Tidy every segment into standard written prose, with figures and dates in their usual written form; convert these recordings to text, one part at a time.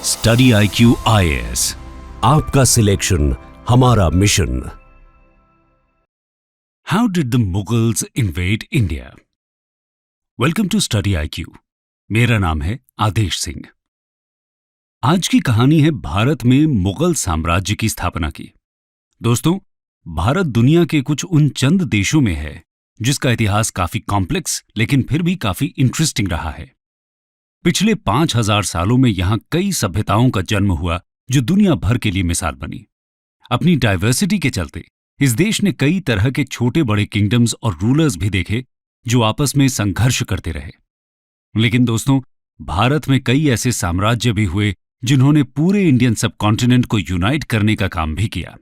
Study IQ IAS, आपका selection हमारा मिशन। How did the Mughals invade India? Welcome to study IQ। मेरा नाम है आदेश सिंह। आज की कहानी है भारत में मुगल साम्राज्य की स्थापना की। दोस्तों, भारत दुनिया के कुछ उन चंद देशों में है जिसका इतिहास काफी कॉम्प्लेक्स लेकिन फिर भी काफी इंटरेस्टिंग रहा है। पिछले 5000 सालों में यहां कई सभ्यताओं का जन्म हुआ जो दुनिया भर के लिए मिसाल बनी। अपनी डाइवर्सिटी के चलते इस देश ने कई तरह के छोटे बड़े किंगडम्स और रूलर्स भी देखे जो आपस में संघर्ष करते रहे। लेकिन दोस्तों, भारत में कई ऐसे साम्राज्य भी हुए जिन्होंने पूरे इंडियन सबकॉन्टिनेंट को यूनाइट करने का काम भी किया।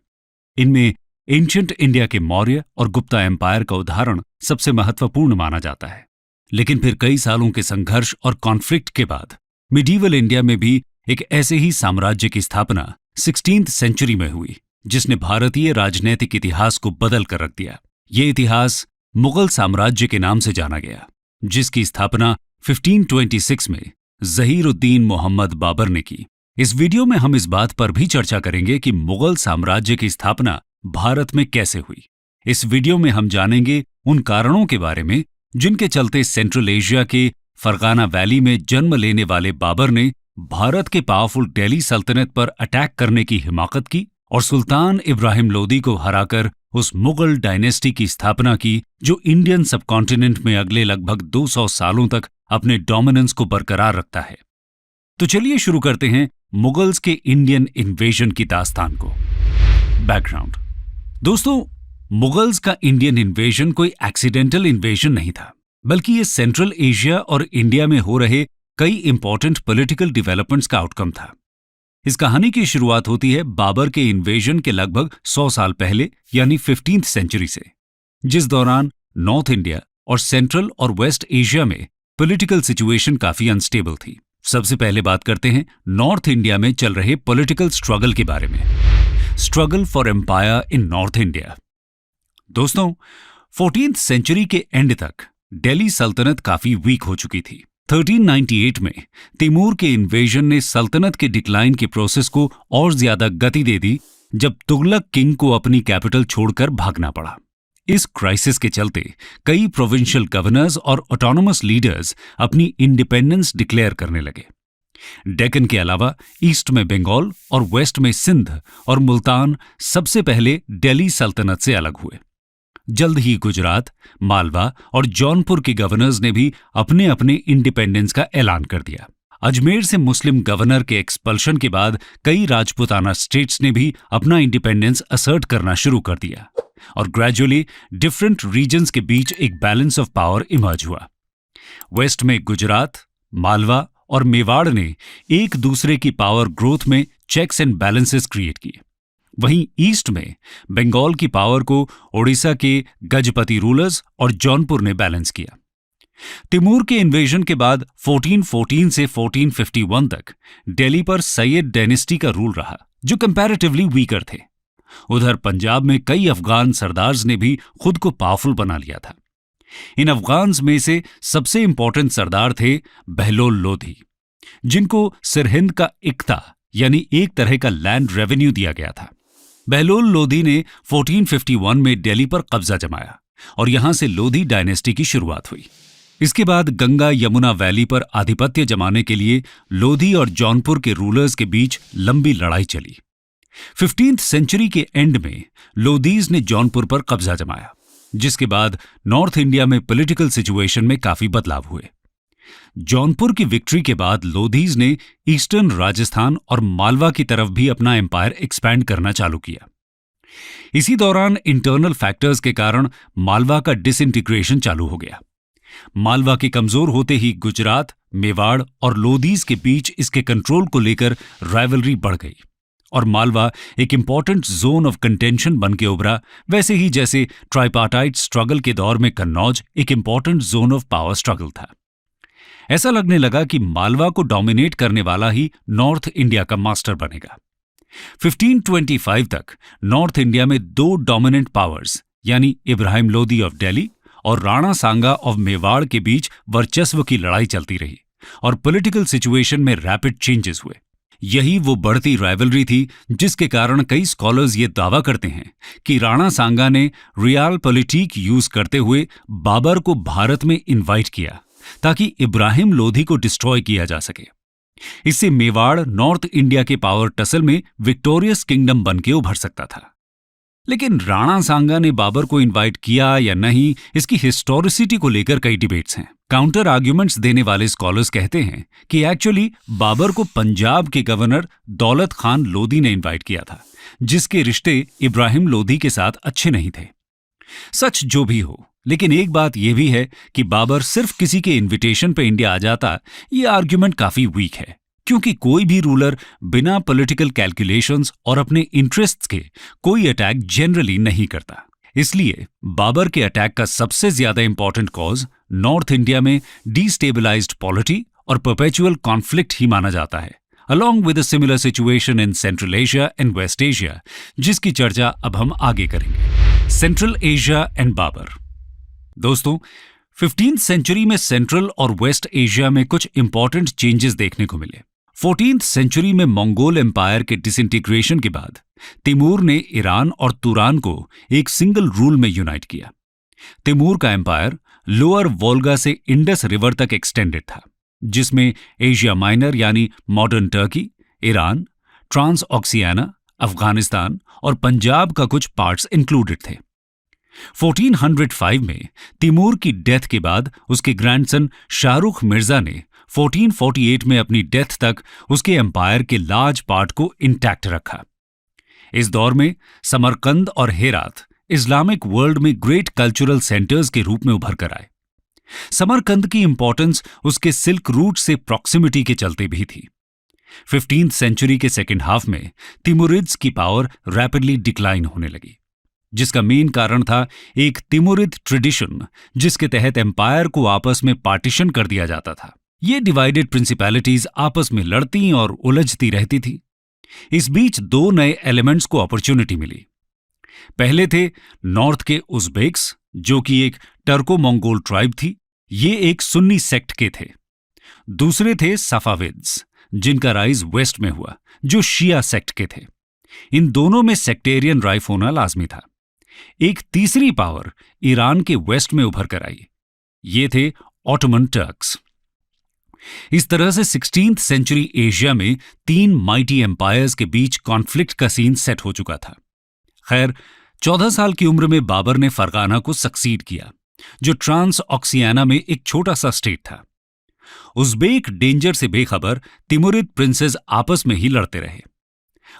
इनमें एंशिएंट इंडिया के मौर्य और गुप्ता एम्पायर का उदाहरण सबसे महत्वपूर्ण माना जाता है। लेकिन फिर कई सालों के संघर्ष और कॉन्फ्लिक्ट के बाद मिडीवल इंडिया में भी एक ऐसे ही साम्राज्य की स्थापना 16th सेंचुरी में हुई जिसने भारतीय राजनैतिक इतिहास को बदल कर रख दिया। ये इतिहास मुगल साम्राज्य के नाम से जाना गया, जिसकी स्थापना 1526 में ज़हीर-उद-दीन मोहम्मद बाबर ने की। इस वीडियो में हम इस बात पर भी चर्चा करेंगे कि मुगल साम्राज्य की स्थापना भारत में कैसे हुई। इस वीडियो में हम जानेंगे उन कारणों के बारे में जिनके चलते सेंट्रल एशिया के फरगाना वैली में जन्म लेने वाले बाबर ने भारत के पावरफुल दिल्ली सल्तनत पर अटैक करने की हिमाकत की और सुल्तान इब्राहिम लोदी को हराकर उस मुगल डायनेस्टी की स्थापना की जो इंडियन सबकॉन्टिनेंट में अगले लगभग 200 सालों तक अपने डोमिनेंस को बरकरार रखता है। तो चलिए शुरू करते हैं मुगल्स के इंडियन इन्वेजन की दास्तान को। बैकग्राउंड। दोस्तों, मुगल्स का इंडियन इन्वेजन कोई एक्सीडेंटल इन्वेजन नहीं था, बल्कि ये सेंट्रल एशिया और इंडिया में हो रहे कई इंपॉर्टेंट पॉलिटिकल डेवलपमेंट्स का आउटकम था। इस कहानी की शुरुआत होती है बाबर के इन्वेजन के लगभग 100 साल पहले यानी 15th सेंचुरी से, जिस दौरान नॉर्थ इंडिया और सेंट्रल और वेस्ट एशिया में पॉलिटिकल सिचुएशन काफी अनस्टेबल थी। सबसे पहले बात करते हैं नॉर्थ इंडिया में चल रहे पॉलिटिकल स्ट्रगल के बारे में। Struggle for empire in north India. दोस्तों, 14th सेंचुरी के एंड तक दिल्ली सल्तनत काफी वीक हो चुकी थी। 1398 में तैमूर के इन्वेजन ने सल्तनत के डिक्लाइन के प्रोसेस को और ज्यादा गति दे दी जब तुगलक किंग को अपनी कैपिटल छोड़कर भागना पड़ा। इस क्राइसिस के चलते कई प्रोविंशियल गवर्नर्स और ऑटोनोमस लीडर्स अपनी इंडिपेंडेंस डिक्लेयर करने लगे। डेक्कन के अलावा ईस्ट में बंगाल और वेस्ट में सिंध और मुल्तान सबसे पहले दिल्ली सल्तनत से अलग हुए। जल्द ही गुजरात, मालवा और जौनपुर के गवर्नर्स ने भी अपने अपने इंडिपेंडेंस का ऐलान कर दिया। अजमेर से मुस्लिम गवर्नर के एक्सपल्शन के बाद कई राजपूताना स्टेट्स ने भी अपना इंडिपेंडेंस असर्ट करना शुरू कर दिया और ग्रेजुअली डिफरेंट रीजन्स के बीच एक बैलेंस ऑफ पावर इमर्ज हुआ। वेस्ट में गुजरात, मालवा और मेवाड़ ने एक दूसरे की पावर ग्रोथ में चेक्स एंड बैलेंसेस क्रिएट किए। वहीं ईस्ट में बंगाल की पावर को ओडिशा के गजपति रूलर्स और जौनपुर ने बैलेंस किया। तैमूर के इन्वेजन के बाद 1414 से 1451 तक दिल्ली पर सैयद डायनेस्टी का रूल रहा जो कंपैरेटिवली वीकर थे। उधर पंजाब में कई अफगान सरदार्स ने भी खुद को पावरफुल बना लिया था। इन अफगान्स में से सबसे इंपॉर्टेंट सरदार थे बहलोल लोधी, जिनको सिरहिंद का इक्ता यानी एक तरह का लैंड रेवेन्यू दिया गया था। बहलोल लोधी ने 1451 में दिल्ली पर कब्जा जमाया और यहां से लोधी डायनेस्टी की शुरुआत हुई। इसके बाद गंगा यमुना वैली पर आधिपत्य जमाने के लिए लोधी और जौनपुर के रूलर्स के बीच लंबी लड़ाई चली। 15th सेंचुरी के एंड में लोधीज ने जौनपुर पर कब्जा जमाया, जिसके बाद नॉर्थ इंडिया में पॉलिटिकल सिचुएशन में काफी बदलाव हुए। जौनपुर की विक्ट्री के बाद लोधीज ने ईस्टर्न राजस्थान और मालवा की तरफ भी अपना एम्पायर एक्सपैंड करना चालू किया। इसी दौरान इंटरनल फैक्टर्स के कारण मालवा का डिसइंटीग्रेशन चालू हो गया। मालवा के कमजोर होते ही गुजरात, मेवाड़ और लोधीज के बीच इसके कंट्रोल को लेकर राइवलरी बढ़ गई और मालवा एक इंपॉर्टेंट जोन ऑफ कंटेंशन बन के उभरा, वैसे ही जैसे ट्राइपार्टाइट स्ट्रगल के दौर में कन्नौज एक important zone of power struggle था। ऐसा लगने लगा कि मालवा को डोमिनेट करने वाला ही नॉर्थ इंडिया का मास्टर बनेगा। 1525 तक नॉर्थ इंडिया में दो डोमिनेंट पावर्स यानी इब्राहिम लोदी ऑफ दिल्ली और राणा सांगा ऑफ मेवाड़ के बीच वर्चस्व की लड़ाई चलती रही और पॉलिटिकल सिचुएशन में रैपिड चेंजेस हुए। यही वो बढ़ती राइवलरी थी जिसके कारण कई स्कॉलर्स ये दावा करते हैं कि राणा सांगा ने रियल पॉलिटिक यूज करते हुए बाबर को भारत में इनवाइट किया ताकि इब्राहिम लोधी को डिस्ट्रॉय किया जा सके। इससे मेवाड़ नॉर्थ इंडिया के पावर टसल में विक्टोरियस किंगडम बनके उभर सकता था। लेकिन राणा सांगा ने बाबर को इनवाइट किया या नहीं, इसकी हिस्टोरिसिटी को लेकर कई डिबेट्स हैं। काउंटर आर्ग्यूमेंट्स देने वाले स्कॉलर्स कहते हैं कि एक्चुअली बाबर को पंजाब के गवर्नर दौलत खान लोधी ने इनवाइट किया था, जिसके रिश्ते इब्राहिम लोधी के साथ अच्छे नहीं थे। सच जो भी हो, लेकिन एक बात यह भी है कि बाबर सिर्फ किसी के इन्विटेशन पे इंडिया आ जाता, ये आर्ग्यूमेंट काफी वीक है, क्योंकि कोई भी रूलर बिना पॉलिटिकल कैलकुलेशंस और अपने इंटरेस्ट्स के कोई अटैक जनरली नहीं करता। इसलिए बाबर के अटैक का सबसे ज्यादा इंपॉर्टेंट कॉज नॉर्थ इंडिया में डिस्टेबलाइज्ड पॉलिटी और परपेचुअल कॉन्फ्लिक्ट ही माना जाता है, along with a similar situation in Central Asia and West Asia, जिसकी चर्चा अब हम आगे करेंगे। Central Asia and Babur. दोस्तों, 15th सेंचुरी में सेंट्रल और वेस्ट एशिया में कुछ इंपॉर्टेंट चेंजेस देखने को मिले। 14th सेंचुरी में मंगोल एम्पायर के डिसइंटीग्रेशन के बाद तिमूर ने ईरान और तुरान को एक सिंगल रूल में यूनाइट किया। तिमूर का एम्पायर लोअर वोल्गा से इंडस रिवर तक एक्सटेंडेड था, जिसमें एशिया माइनर यानी modern Turkey, Iran, Transoxiana, Afghanistan और पंजाब का कुछ पार्ट्स इंक्लूडेड थे। 1405 में तिमूर की डेथ के बाद उसके ग्रैंडसन शाहरुख मिर्जा ने 1448 में अपनी डेथ तक उसके एम्पायर के लार्ज पार्ट को इंटैक्ट रखा। इस दौर में समरकंद और हेरात इस्लामिक वर्ल्ड में ग्रेट कल्चरल सेंटर्स के रूप में उभर कर आए। समरकंद की इंपॉर्टेंस उसके सिल्क रूट से प्रॉक्सिमिटी के चलते भी थी। 15th सेंचुरी के सेकेंड हाफ में तिमुरिड्स की पावर रैपिडली डिक्लाइन होने लगी, जिसका मेन कारण था एक तिमुरिद ट्रेडिशन जिसके तहत एम्पायर को आपस में पार्टीशन कर दिया जाता था। ये डिवाइडेड प्रिंसिपैलिटीज आपस में लड़ती और उलझती रहती थी। इस बीच दो नए एलिमेंट्स को अपॉर्चुनिटी मिली। पहले थे नॉर्थ के उज़्बेक्स, जो कि एक टर्को मंगोल ट्राइब थी। ये एक सुन्नी सेक्ट के थे। दूसरे थे सफाविद्स, जिनका राइज वेस्ट में हुआ, जो शिया सेक्ट के थे। इन दोनों में सेक्टेरियन राइफ होना लाजमी था। एक तीसरी पावर ईरान के वेस्ट में उभर कर आई। ये थे ऑटोमन टर्क्स। इस तरह से 16th सेंचुरी एशिया में तीन माइटी एम्पायर्स के बीच कॉन्फ्लिक्ट का सीन सेट हो चुका था। खैर, 14 साल की उम्र में बाबर ने फरगाना को सक्सीड किया, जो ट्रांस ऑक्सियाना में एक छोटा सा स्टेट था। उज़्बेक डेंजर से बेखबर तिमुरिद प्रिंसेस आपस में ही लड़ते रहे।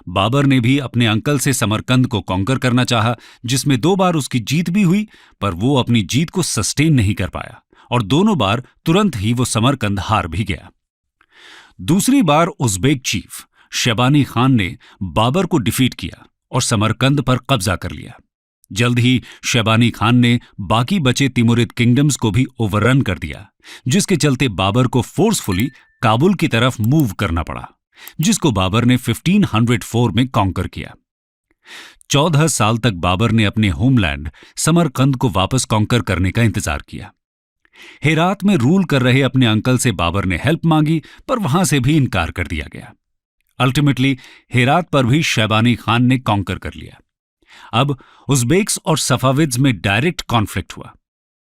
बाबर ने भी अपने अंकल से समरकंद को कॉन्कर करना चाहा, जिसमें 2 बार उसकी जीत भी हुई, पर वो अपनी जीत को सस्टेन नहीं कर पाया और दोनों बार तुरंत ही वो समरकंद हार भी गया। दूसरी बार उज़्बेक चीफ शबानी खान ने बाबर को डिफीट किया और समरकंद पर कब्जा कर लिया। जल्द ही शबानी खान ने बाकी बचे तिमुरिद किंगडम्स को भी ओवररन कर दिया, जिसके चलते बाबर को फोर्सफुली काबुल की तरफ मूव करना पड़ा, जिसको बाबर ने 1504 में कॉन्कर किया। 14 साल तक बाबर ने अपने होमलैंड समरकंद को वापस कॉन्कर करने का इंतजार किया। हेरात में रूल कर रहे अपने अंकल से बाबर ने हेल्प मांगी, पर वहां से भी इनकार कर दिया गया। अल्टीमेटली हेरात पर भी शैबानी खान ने कॉन्कर कर लिया। अब उज़्बेक्स और सफाविद्स में डायरेक्ट कॉन्फ्लिक्ट हुआ,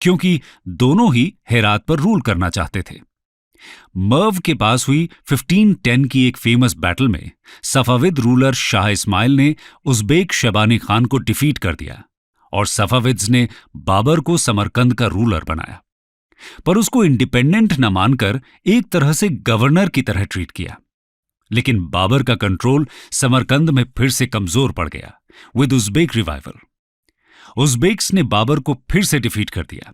क्योंकि दोनों ही हेरात पर रूल करना चाहते थे। मर्व के पास हुई 1510 की एक फेमस बैटल में सफाविद रूलर शाह इस्माइल ने उज़्बेक शबानी खान को डिफीट कर दिया और सफाविद्स ने बाबर को समरकंद का रूलर बनाया, पर उसको इंडिपेंडेंट न मानकर एक तरह से गवर्नर की तरह ट्रीट किया। लेकिन बाबर का कंट्रोल समरकंद में फिर से कमजोर पड़ गया विद उज़्बेक रिवाइवल। उज़्बेक्स ने बाबर को फिर से डिफीट कर दिया।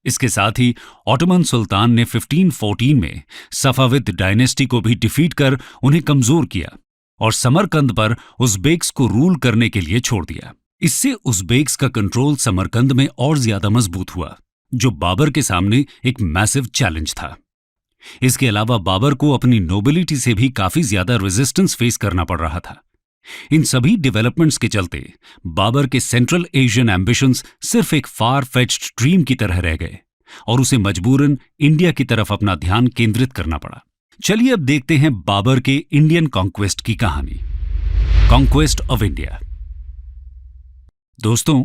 इसके साथ ही ऑटोमन सुल्तान ने 1514 में सफाविद डायनेस्टी को भी डिफीट कर उन्हें कमजोर किया और समरकंद पर उज़्बेक्स को रूल करने के लिए छोड़ दिया। इससे उज़्बेक्स का कंट्रोल समरकंद में और ज्यादा मजबूत हुआ, जो बाबर के सामने एक मैसिव चैलेंज था। इसके अलावा बाबर को अपनी नोबिलिटी से भी काफी ज्यादा रेजिस्टेंस फेस करना पड़ रहा था। इन सभी डेवलपमेंट्स के चलते बाबर के सेंट्रल एशियन एम्बिशंस सिर्फ एक फार फेच्ड ड्रीम की तरह रह गए और उसे मजबूरन इंडिया की तरफ अपना ध्यान केंद्रित करना पड़ा। चलिए अब देखते हैं बाबर के इंडियन कॉन्क्वेस्ट की कहानी। Conquest of India. दोस्तों,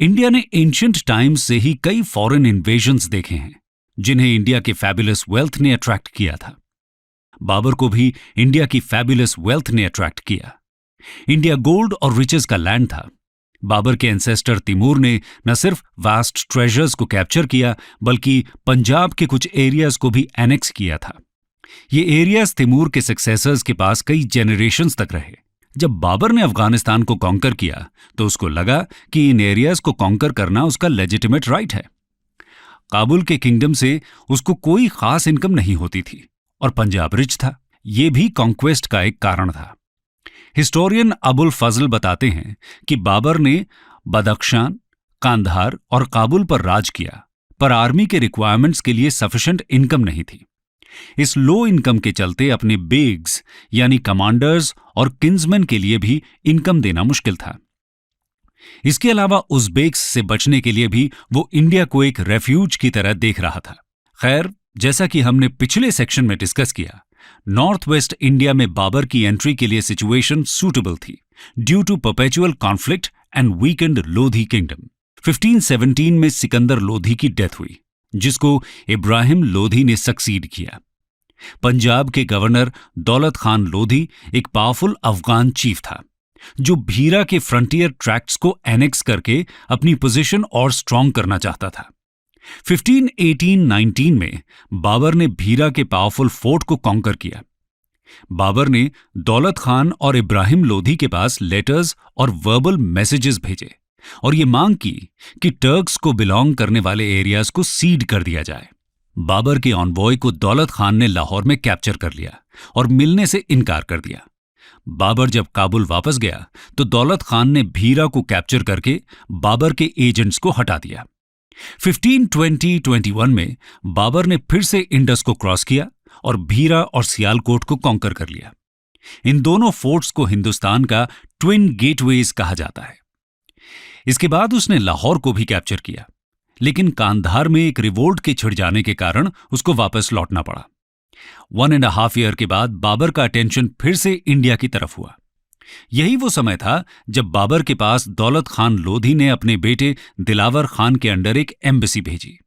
इंडिया ने एंशिएंट टाइम्स से ही कई फॉरेन इन्वेजन्स देखे हैं जिन्हें इंडिया के फैबुलस वेल्थ ने अट्रैक्ट किया था। बाबर को भी इंडिया की फैबुलस वेल्थ ने अट्रैक्ट किया। इंडिया गोल्ड और रिचेस का लैंड था। बाबर के एंसेस्टर तिमूर ने न सिर्फ वास्ट ट्रेजर्स को कैप्चर किया बल्कि पंजाब के कुछ एरियाज को भी एनेक्स किया था। ये एरियाज तिमूर के सक्सेसर्स के पास कई जेनरेशंस तक रहे। जब बाबर ने अफगानिस्तान को कॉन्कर किया तो उसको लगा कि इन एरियाज को कॉन्कर करना उसका लेजिटिमेट राइट है। काबुल के किंगडम से उसको कोई खास इनकम नहीं होती थी और पंजाब रिच था। ये भी कॉन्क्वेस्ट का एक कारण था। हिस्टोरियन अबुल फजल बताते हैं कि बाबर ने बदख्शान, कांधार और काबुल पर राज किया, पर आर्मी के रिक्वायरमेंट्स के लिए सफिशिएंट इनकम नहीं थी। इस लो इनकम के चलते अपने बेग्स यानी कमांडर्स और किंग्समैन के लिए भी इनकम देना मुश्किल था। इसके अलावा उज़्बेक्स से बचने के लिए भी वो इंडिया को एक रेफ्यूज की तरह देख रहा था। खैर, जैसा कि हमने पिछले सेक्शन में डिस्कस किया, नॉर्थ वेस्ट इंडिया में बाबर की एंट्री के लिए सिचुएशन सूटेबल थी due to perpetual conflict and weakened Lodhi kingdom. 1517 में सिकंदर लोधी की डेथ हुई, जिसको इब्राहिम लोधी ने सक्सीड किया। पंजाब के गवर्नर दौलत खान लोधी एक पावरफुल अफगान चीफ था जो भीरा के फ्रंटियर ट्रैक्ट्स को एनेक्स करके अपनी पोजीशन और स्ट्रांग करना चाहता था। 1518-19 में बाबर ने भीरा के पावरफुल फोर्ट को कॉन्कर किया। बाबर ने दौलत खान और इब्राहिम लोधी के पास लेटर्स और वर्बल मैसेजेस भेजे और ये मांग की कि टर्क्स को बिलोंग करने वाले एरियाज को सीड कर दिया जाए। बाबर के ऑनबॉय को दौलत खान ने लाहौर में कैप्चर कर लिया और मिलने से इनकार कर दिया। बाबर जब काबुल वापस गया तो दौलत खान ने भीरा को कैप्चर करके बाबर के एजेंट्स को हटा दिया। 1520-21 में बाबर ने फिर से इंडस को क्रॉस किया और भीरा और सियालकोट को कॉन्कर कर लिया। इन दोनों फोर्ट्स को हिंदुस्तान का ट्विन गेटवेज कहा जाता है। इसके बाद उसने लाहौर को भी कैप्चर किया, लेकिन कांधार में एक रिवोल्ट के छिड़ जाने के कारण उसको वापस लौटना पड़ा। 1.5 ईयर के बाद बाबर का अटेंशन फिर से इंडिया की तरफ हुआ। यही वो समय था जब बाबर के पास दौलत खान लोधी ने अपने बेटे दिलावर खान के अंडर एक एम्बेसी भेजी।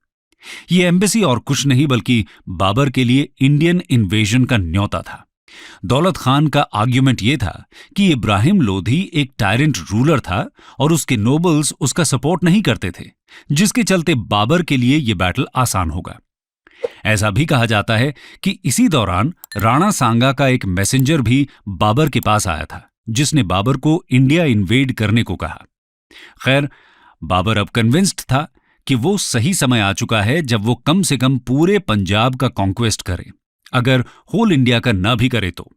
ये एम्बेसी और कुछ नहीं बल्कि बाबर के लिए इंडियन इन्वेजन का न्योता था। दौलत खान का आर्ग्यूमेंट ये था कि इब्राहिम लोधी एक टायरेंट रूलर था और उसके नोबल्स उसका सपोर्ट नहीं करते थे, जिसके चलते बाबर के लिए ये बैटल आसान होगा। ऐसा भी कहा जाता है कि इसी दौरान राणा सांगा का एक मैसेंजर भी बाबर के पास आया था, जिसने बाबर को इंडिया इन्वेड करने को कहा। खैर, बाबर अब कन्विंस्ड था कि वो सही समय आ चुका है जब वो कम से कम पूरे पंजाब का कॉन्क्वेस्ट करे, अगर होल इंडिया का ना भी करे तो।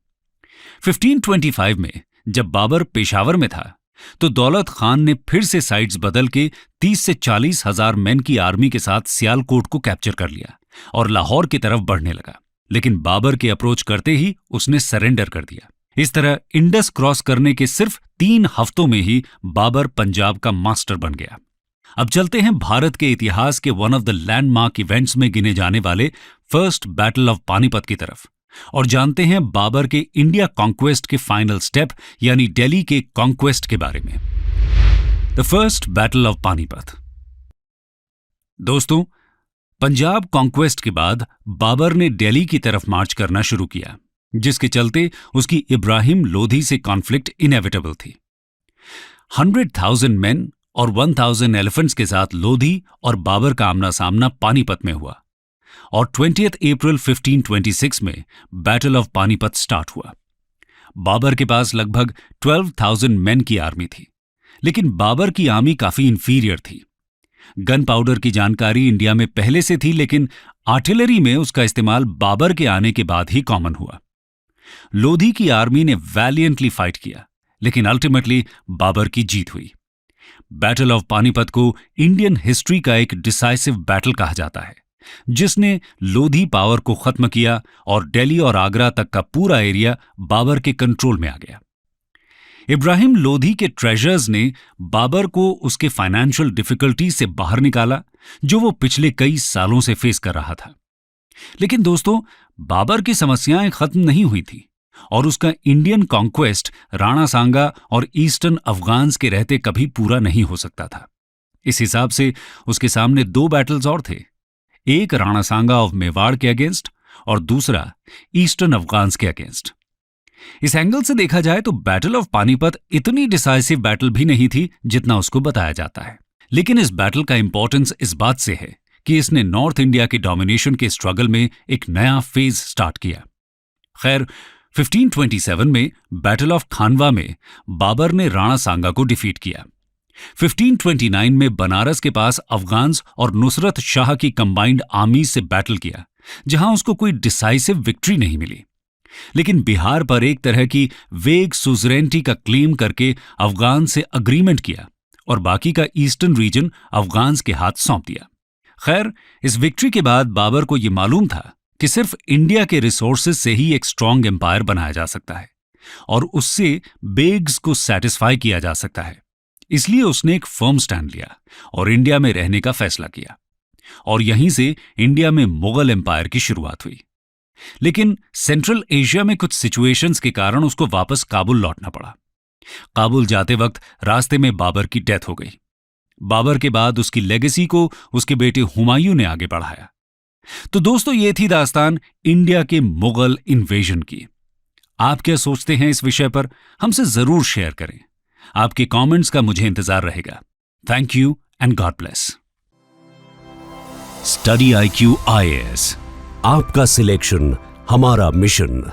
1525 में जब बाबर पेशावर में था तो दौलत खान ने फिर से साइड्स बदल के 30 से 40 हजार मैन की आर्मी के साथ सियालकोट को कैप्चर कर लिया और लाहौर की तरफ बढ़ने लगा, लेकिन बाबर के अप्रोच करते ही उसने सरेंडर कर दिया। इस तरह इंडस क्रॉस करने के सिर्फ 3 हफ्तों में ही बाबर पंजाब का मास्टर बन गया। अब चलते हैं भारत के इतिहास के one of the landmark events में गिने जाने वाले फर्स्ट बैटल ऑफ पानीपत की तरफ और जानते हैं बाबर के इंडिया कॉन्क्वेस्ट के फाइनल स्टेप यानी दिल्ली के कॉन्क्वेस्ट के बारे में। The first battle of Panipat. दोस्तों, पंजाब कॉन्क्वेस्ट के बाद बाबर ने दिल्ली की तरफ मार्च करना शुरू किया, जिसके चलते उसकी इब्राहिम लोधी से कॉन्फ्लिक्ट इनएविटेबल थी। 100,000 मैन और 1,000 एलिफेंट्स के साथ लोधी और बाबर का आमना सामना पानीपत में हुआ और 20 अप्रैल 1526 में बैटल ऑफ पानीपत स्टार्ट हुआ। बाबर के पास लगभग 12,000 मैन की आर्मी थी, लेकिन बाबर की आर्मी काफी इंफीरियर थी। गन पाउडर की जानकारी इंडिया में पहले से थी, लेकिन आर्टिलरी में उसका इस्तेमाल बाबर के आने के बाद ही कॉमन हुआ। लोधी की आर्मी ने वैलियंटली फाइट किया, लेकिन अल्टीमेटली बाबर की जीत हुई। बैटल ऑफ पानीपत को इंडियन हिस्ट्री का एक डिसाइसिव बैटल कहा जाता है, जिसने लोधी पावर को खत्म किया और दिल्ली और आगरा तक का पूरा एरिया बाबर के कंट्रोल में आ गया। इब्राहिम लोधी के ट्रेजर्स ने बाबर को उसके फाइनेंशियल डिफिकल्टी से बाहर निकाला, जो वो पिछले कई सालों से फेस कर रहा था। लेकिन दोस्तों, बाबर की समस्याएं खत्म नहीं हुई थी और उसका इंडियन कॉन्क्वेस्ट राणा सांगा और ईस्टर्न अफगान्स के रहते कभी पूरा नहीं हो सकता था। इस हिसाब से उसके सामने 2 बैटल्स और थे, एक राणा सांगा ऑफ मेवाड़ के अगेंस्ट और दूसरा ईस्टर्न अफगान्स के अगेंस्ट। इस एंगल से देखा जाए तो बैटल ऑफ पानीपत इतनी डिसाइसिव बैटल भी नहीं थी जितना उसको बताया जाता है। लेकिन इस बैटल का इंपॉर्टेंस इस बात से है कि इसने नॉर्थ इंडिया के डोमिनेशन के स्ट्रगल में एक नया फेज स्टार्ट किया। खैर, 1527 में बैटल ऑफ खानवा में बाबर ने राणा सांगा को डिफीट किया। 1529 में बनारस के पास अफगान्स और नुसरत शाह की कंबाइंड आर्मी से बैटल किया, जहां उसको कोई डिसाइसिव विक्ट्री नहीं मिली। लेकिन बिहार पर एक तरह की वेग सुजरेंटी का क्लेम करके अफगान से अग्रीमेंट किया और बाकी का ईस्टर्न रीजन अफगान्स के हाथ सौंप दिया। खैर, इस विक्ट्री के बाद बाबर को यह मालूम था कि सिर्फ इंडिया के रिसोर्सेज से ही एक स्ट्रांग एम्पायर बनाया जा सकता है और उससे बेग्स को सेटिस्फाई किया जा सकता है। इसलिए उसने एक फर्म स्टैंड लिया और इंडिया में रहने का फैसला किया और यहीं से इंडिया में मुगल एम्पायर की शुरुआत हुई। लेकिन सेंट्रल एशिया में कुछ सिचुएशंस के कारण उसको वापस काबुल लौटना पड़ा। काबुल जाते वक्त रास्ते में बाबर की डेथ हो गई। बाबर के बाद उसकी लेगेसी को उसके बेटे हुमायूं ने आगे बढ़ाया। तो दोस्तों, ये थी दास्तान इंडिया के मुगल इन्वेजन की। आप क्या सोचते हैं इस विषय पर? हमसे जरूर शेयर करें। आपके कमेंट्स का मुझे इंतजार रहेगा। Thank you and God bless. Study IQ IAS, आपका सिलेक्शन हमारा मिशन।